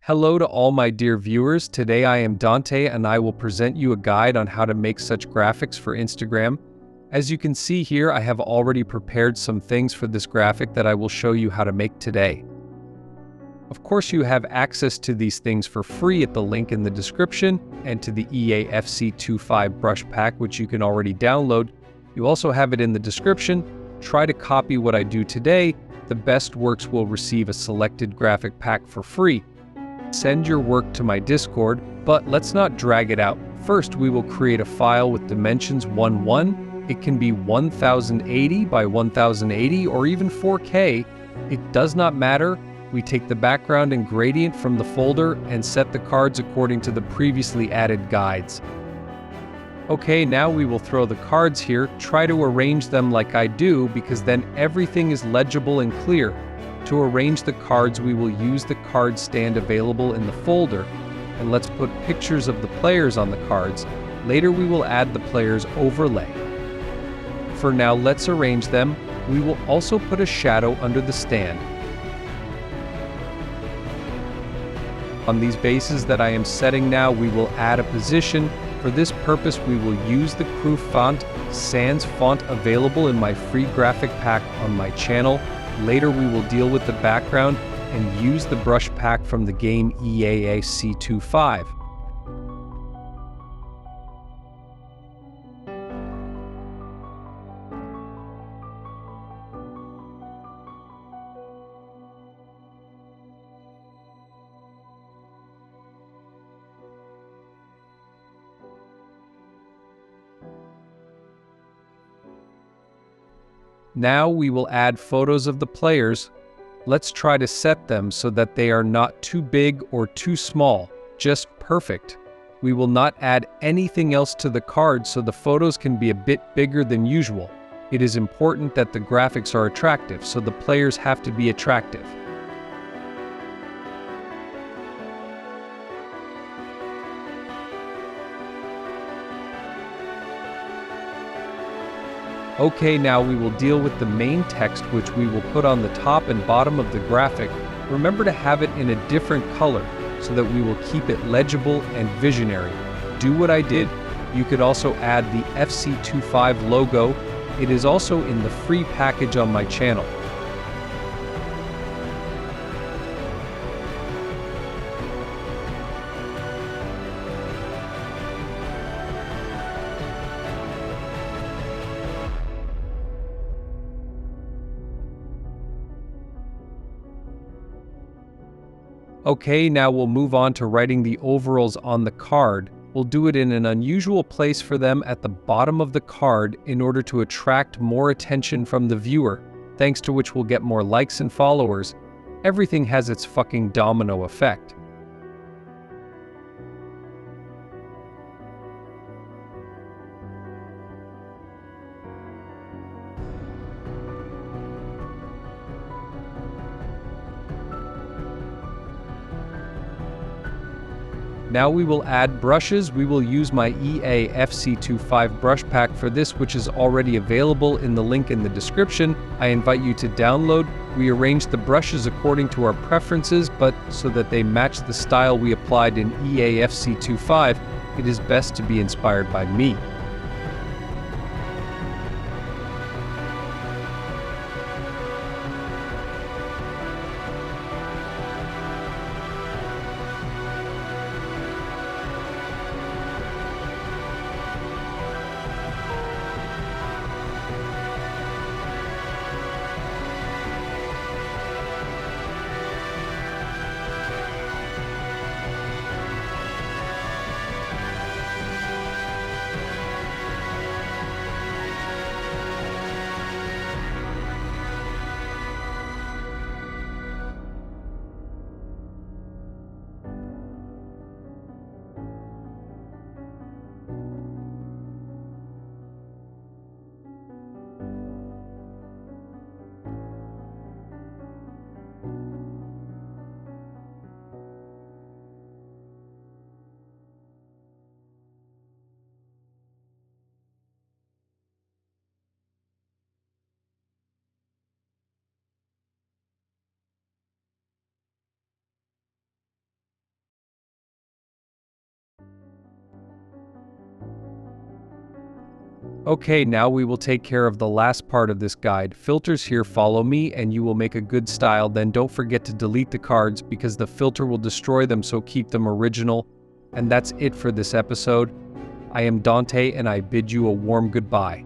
Hello to all my dear viewers. Today I am Dante and I will present you a guide on how to make such graphics for Instagram. As you can see here, I have already prepared some things for this graphic that I will show you how to make today. Of course, you have access to these things for free at the link in the description and to the EAFC25 brush pack, which you can already download. You also have it in the description. Try to copy what I do today. The best works will receive a selected graphic pack for free. Send your work to my Discord, but let's not drag it out. First, we will create a file with dimensions 1:1. It can be 1080 by 1080 or even 4K. It does not matter. We take the background and gradient from the folder and set the cards according to the previously added guides. Okay, now we will throw the cards here. Try to arrange them like I do because then everything is legible and clear. To arrange the cards, we will use the card stand available in the folder, and let's put pictures of the players on the cards. Later we will add the players overlay. For now, let's arrange them. We will also put a shadow under the stand. On these bases that I am setting now, we will add a position. For this purpose, we will use the Crew font, sans font available in my free graphic pack on my channel. Later we will deal with the background and use the brush pack from the game EAFC25. Now we will add photos of the players. Let's try to set them so that they are not too big or too small, just perfect. We will not add anything else to the card so the photos can be a bit bigger than usual. It is important that the graphics are attractive, so the players have to be attractive. Okay, now we will deal with the main text, which we will put on the top and bottom of the graphic. Remember to have it in a different color so that we will keep it legible and visionary. Do what I did. You could also add the FC25 logo. It is also in the free package on my channel. Okay, now we'll move on to writing the overalls on the card. We'll do it in an unusual place for them at the bottom of the card in order to attract more attention from the viewer, thanks to which we'll get more likes and followers. Everything has its fucking domino effect. Now we will add brushes. We will use my EAFC25 brush pack for this, which is already available in the link in the description. I invite you to download. We arranged the brushes according to our preferences, but so that they match the style we applied in EAFC25, it is best to be inspired by me. Okay, now we will take care of the last part of this guide. Filters here, follow me and you will make a good style. Then don't forget to delete the cards because the filter will destroy them, so keep them original. And that's it for this episode. I am Dante and I bid you a warm goodbye.